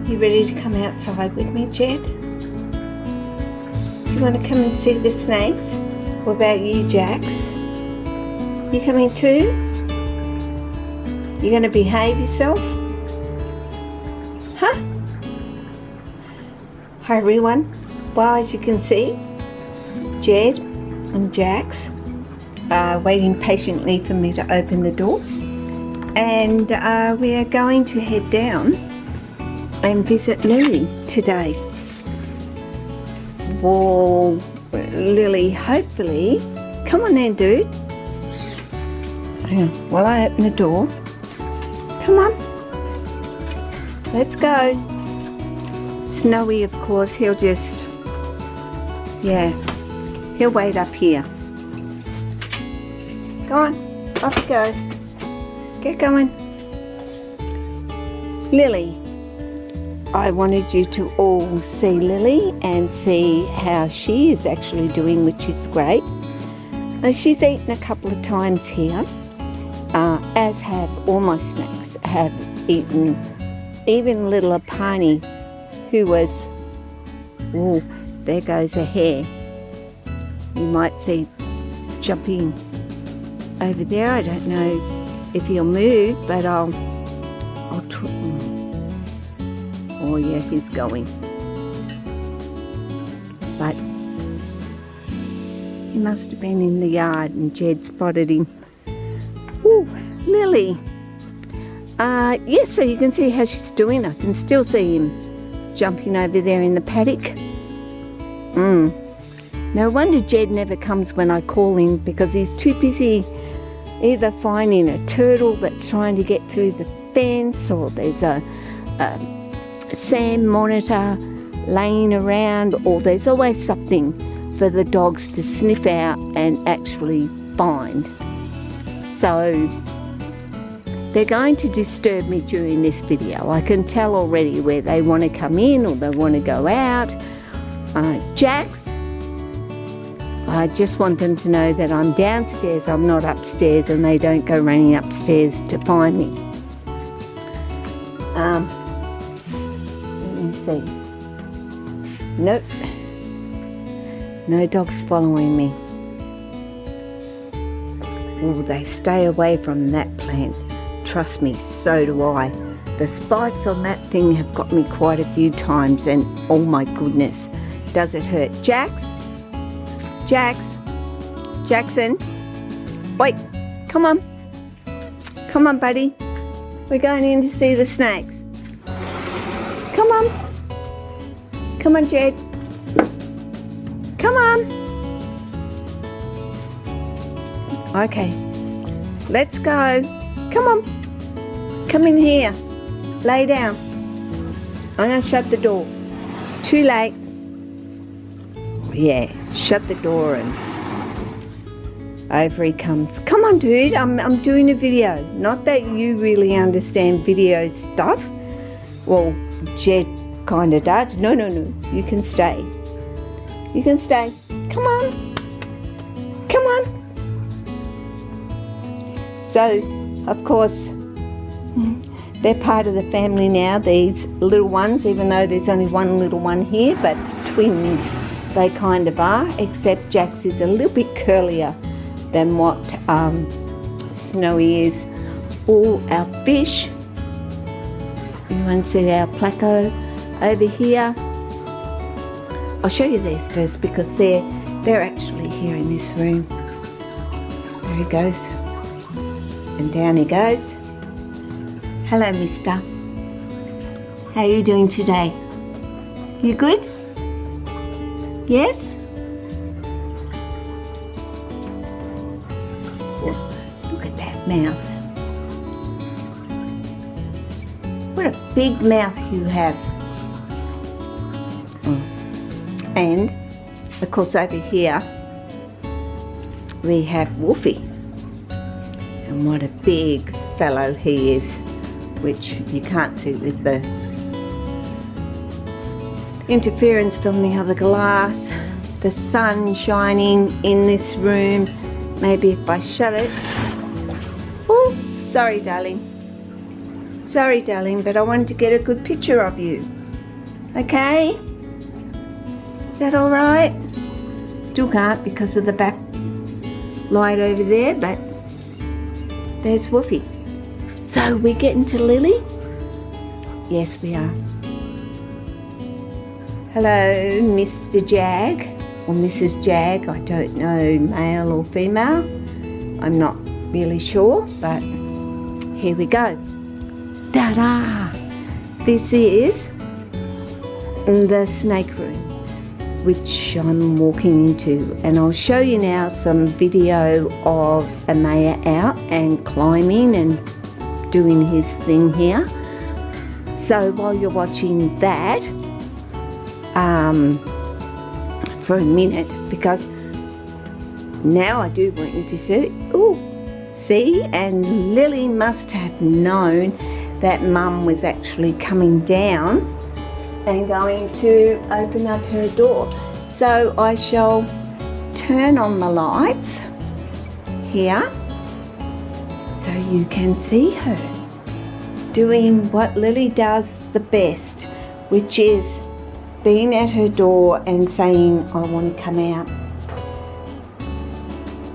You ready to come outside with me, Jed? Do you want to come and see the snakes? What about you, Jax? You coming too? You going to behave yourself? Huh? Hi everyone. Well, as you can see, Jed and Jax are waiting patiently for me to open the door, and we are going to head down and visit Lily today. Well, Lily, hopefully, come on then, dude. Hang on, while I open the door. Come on, let's go. Snowy, of course, he'll just, he'll wait up here. Go on, off you go. Get going. Lily, I wanted you to all see Lily and see how she is actually doing, which is great. She's eaten a couple of times here, as have all my snakes have eaten, even little Apani, who was, oh, there goes a hare. You might see jumping over there. I don't know if he'll move, but I'll try. Oh yeah, he's going. But he must have been in the yard and Jed spotted him. Ooh, Lily. Yes, so you can see how she's doing. I can still see him jumping over there in the paddock. No wonder Jed never comes when I call him, because he's too busy either finding a turtle that's trying to get through the fence, or there's a sand monitor laying around, or there's always something for the dogs to sniff out and actually find. So they're going to disturb me during this video. I can tell already where they want to come in or they want to go out. Jax, I just want them to know that I'm downstairs, I'm not upstairs, and they don't go running upstairs to find me. Let me see. Nope. No dogs following me. Oh, they stay away from that plant. Trust me, so do I. The spikes on that thing have got me quite a few times, and oh my goodness, does it hurt. Jax? Jackson? Wait, come on. Come on, buddy. We're going in to see the snakes. Come on. Come on, Jed. Come on. Okay, let's go. Come on. Come in here. Lay down. I'm going to shut the door. Too late. Oh, yeah, shut the door and over he comes. Come on, dude. I'm doing a video. Not that you really understand video stuff. Well, Jed kind of does. No. You can stay. You can stay. Come on. Come on. So, of course, they're part of the family now, these little ones, even though there's only one little one here, but twins they kind of are, except Jax is a little bit curlier than what Snowy is. All our fish. You want to see our placo over here? I'll show you these first, because they're actually here in this room. There he goes. And down he goes. Hello, mister. How are you doing today? You good? Yes? Oh, look at that mouth. What a big mouth you have. And, of course, over here we have Wolfie. And what a big fellow he is, which you can't see with the interference from the other glass. The sun shining in this room. Maybe if I shut it. Oh, sorry, darling. Sorry, darling, but I wanted to get a good picture of you. Okay? Is that all right? Still can't because of the back light over there, but there's Woofy. So we're getting to Lily? Yes, we are. Hello, Mr. Jag, or Mrs. Jag, I don't know, male or female. I'm not really sure, but here we go. Ta-da! This is the snake room, which I'm walking into, and I'll show you now some video of Amaya out and climbing and doing his thing here. So while you're watching that, for a minute, because now I do want you to see, and Lily must have known that Mum was actually coming down and going to open up her door. So I shall turn on the lights here so you can see her doing what Lily does the best, which is being at her door and saying, I want to come out.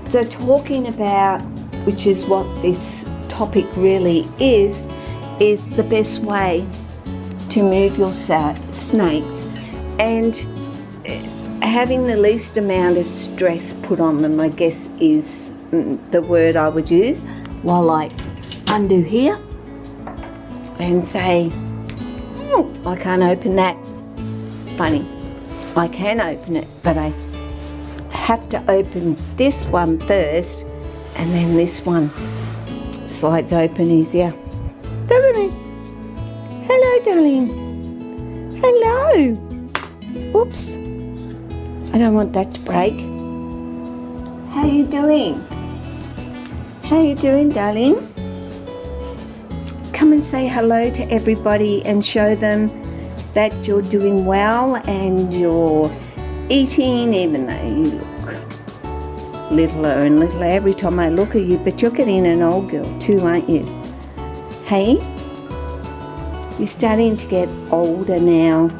So talking about, which is what this topic really is the best way to move your snakes and having the least amount of stress put on them, I guess, is the word I would use. While I undo here and say, I can't open that. Funny, I can open it, but I have to open this one first, and then this one slides open easier, doesn't it? Hello, darling. Hello. Oops, I don't want that to break. How you doing? How you doing, darling? Come and say hello to everybody and show them that you're doing well and you're eating, even though you look littler and littler every time I look at you, but you're getting an old girl too, aren't you? Hey? You're starting to get older now,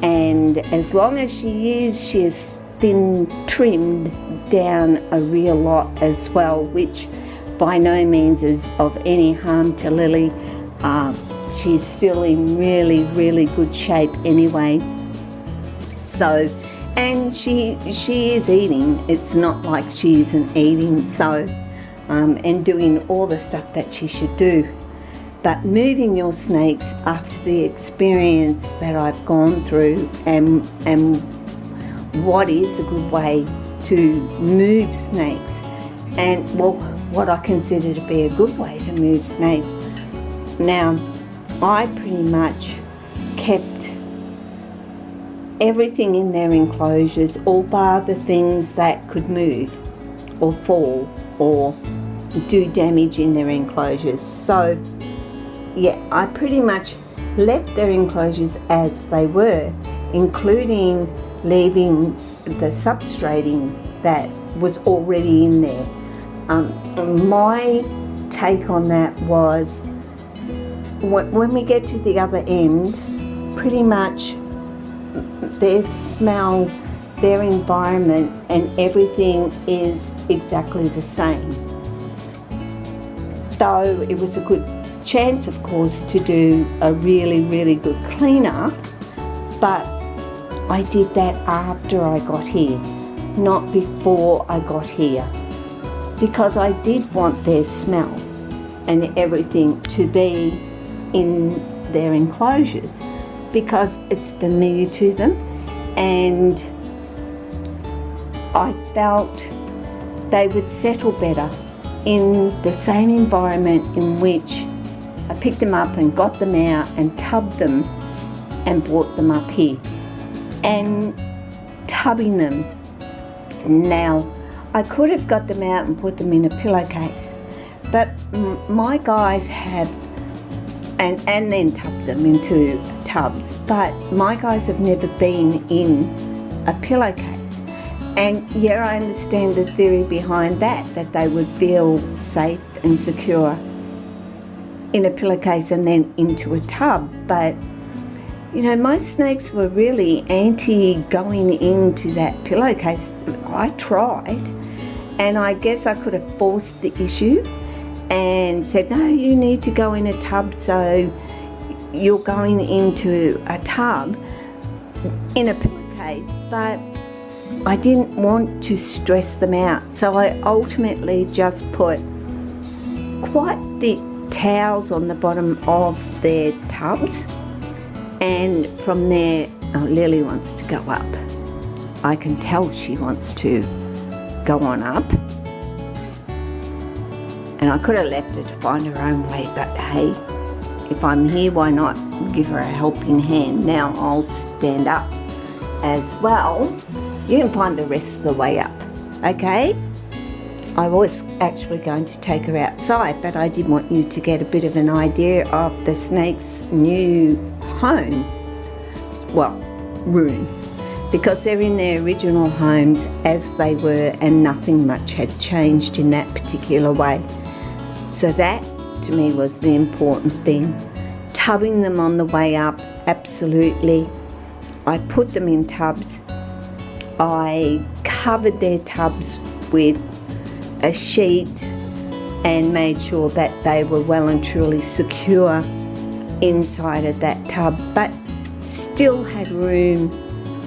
and as long as she is thin, trimmed down a real lot as well, which by no means is of any harm to Lily. She's still in really, really good shape anyway. So, and she is eating. It's not like she isn't eating. So, and doing all the stuff that she should do. But moving your snakes after the experience that I've gone through, and what is a good way to move snakes, and well, what I consider to be a good way to move snakes. Now, I pretty much kept everything in their enclosures, all bar the things that could move or fall or do damage in their enclosures. So yeah, I pretty much left their enclosures as they were, including leaving the substrating that was already in there. My take on that was, when we get to the other end, pretty much their smell, their environment and everything is exactly the same. Though it was a good chance, of course, to do a really, really good cleanup, but I did that after I got here, not before I got here, because I did want their smell and everything to be in their enclosures, because it's familiar to them, and I felt they would settle better in the same environment in which I picked them up and got them out and tubbed them and brought them up here. And tubbing them, now I could have got them out and put them in a pillowcase, but my guys have, and then tubbed them into tubs, but my guys have never been in a pillowcase. And yeah, I understand the theory behind that they would feel safe and secure in a pillowcase and then into a tub. But you know, my snakes were really anti going into that pillowcase. I tried, and I guess I could have forced the issue and said, no, you need to go in a tub, so you're going into a tub in a pillowcase. But I didn't want to stress them out, so I ultimately just put quite thick towels on the bottom of their tubs, and from there, Lily wants to go up. I can tell she wants to go on up, and I could have left her to find her own way, but hey, if I'm here, why not give her a helping hand? Now I'll stand up as well. You can find the rest of the way up, okay? I was actually going to take her outside, but I did want you to get a bit of an idea of the snake's new home, well, room, because they're in their original homes as they were, and nothing much had changed in that particular way. So that to me was the important thing. Tubbing them on the way up, absolutely. I put them in tubs. I covered their tubs with a sheet and made sure that they were well and truly secure inside of that tub, but still had room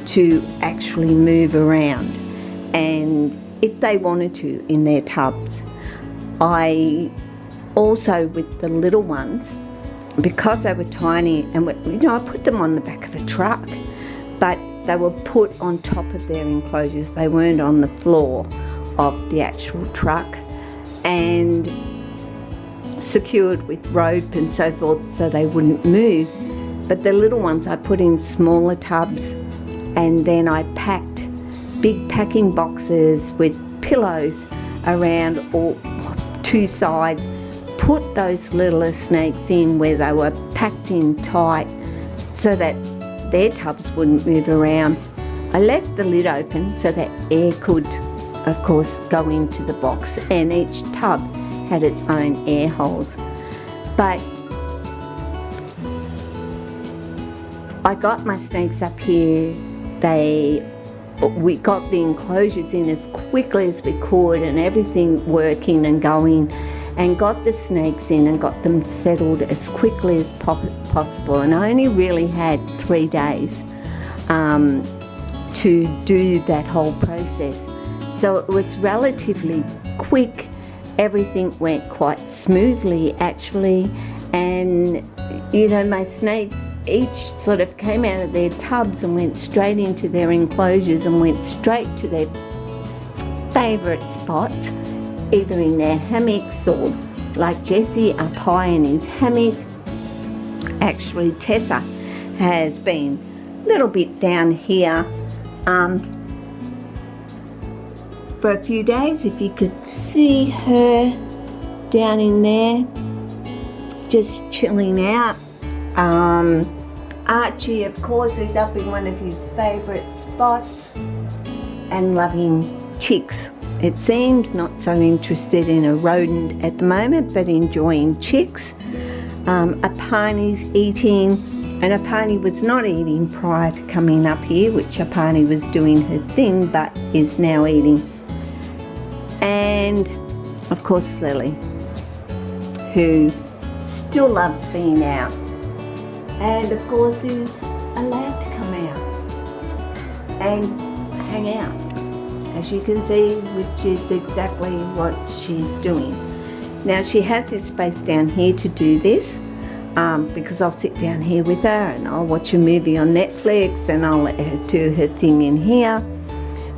to actually move around, and if they wanted to, in their tubs. I also, with the little ones, because they were tiny, and I put them on the back of a truck, but they were put on top of their enclosures. They weren't on the floor of the actual truck, and secured with rope and so forth so they wouldn't move. But the little ones I put in smaller tubs, and then I packed big packing boxes with pillows around all two sides, put those littler snakes in where they were packed in tight so that their tubs wouldn't move around. I left the lid open so that air could, of course, go into the box, and each tub had its own air holes. But I got my snakes up here. We got the enclosures in as quickly as we could, and everything working and going, and got the snakes in and got them settled as quickly as possible. And I only really had 3 days to do that whole process. So it was relatively quick. Everything went quite smoothly, actually. And, you know, my snakes each sort of came out of their tubs and went straight into their enclosures and went straight to their favourite spots, either in their hammocks or, like Jesse, up high in his hammock. Actually, Tessa has been a little bit down here for a few days. If you could see her down in there, just chilling out. Archie, of course, is up in one of his favourite spots and loving chicks. It seems not so interested in a rodent at the moment, but enjoying chicks. Apani's eating, and Apani was not eating prior to coming up here, which Apani was doing her thing, but is now eating. And of course Lily, who still loves being out, and of course is allowed to come out and hang out, as you can see, which is exactly what she's doing. Now she has this space down here to do this, because I'll sit down here with her and I'll watch a movie on Netflix and I'll let her do her thing in here.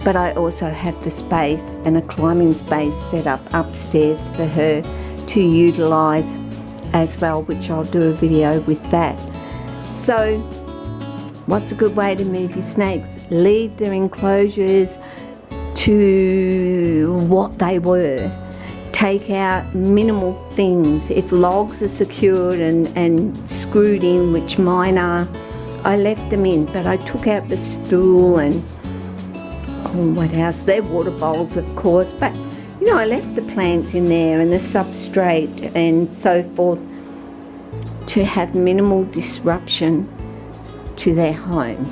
But I also have the space and a climbing space set up upstairs for her to utilise as well, which I'll do a video with that. So what's a good way to move your snakes? Leave their enclosures to what they were. Take out minimal things. If logs are secured and screwed in, which mine are, I left them in, but I took out the stool and what else? They're water bowls, of course, but you know, I left the plants in there and the substrate and so forth. to have minimal disruption to their home.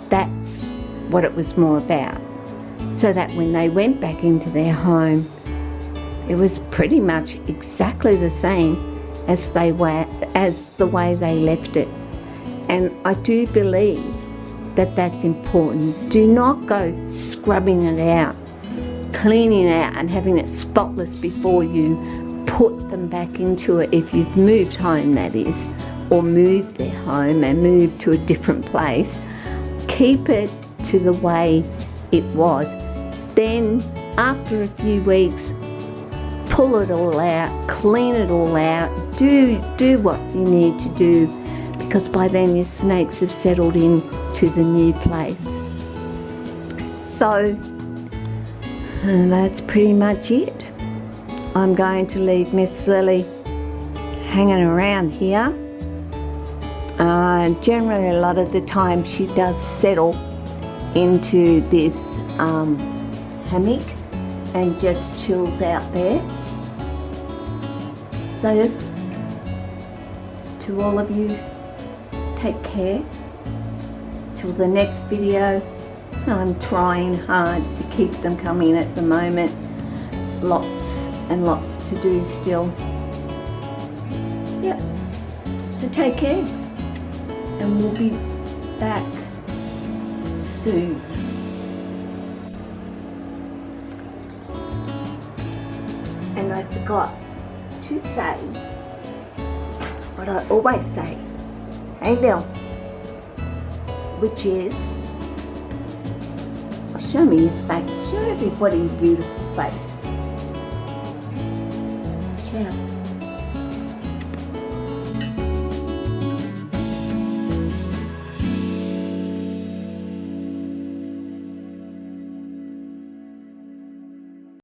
That's what it was more about. So that when they went back into their home, it was pretty much exactly the same as the way they left it. And I do believe that that's important. Do not go scrubbing it out, cleaning it out and having it spotless before you put them back into it, if you've moved home, that is, or moved their home and moved to a different place. Keep it to the way it was. Then after a few weeks, pull it all out, clean it all out, do what you need to do, because by then your snakes have settled in to the new place. So that's pretty much it. I'm going to leave Miss Lily hanging around here. Generally a lot of the time she does settle into this hammock and just chills out there. So to all of you, take care. Till the next video. I'm trying hard to keep them coming at the moment. Lots and lots to do still. Yep. So take care. And we'll be back soon. And I forgot to say what I always say. Hey Bill. Which is, show me his face. Show everybody his beautiful face. Ciao.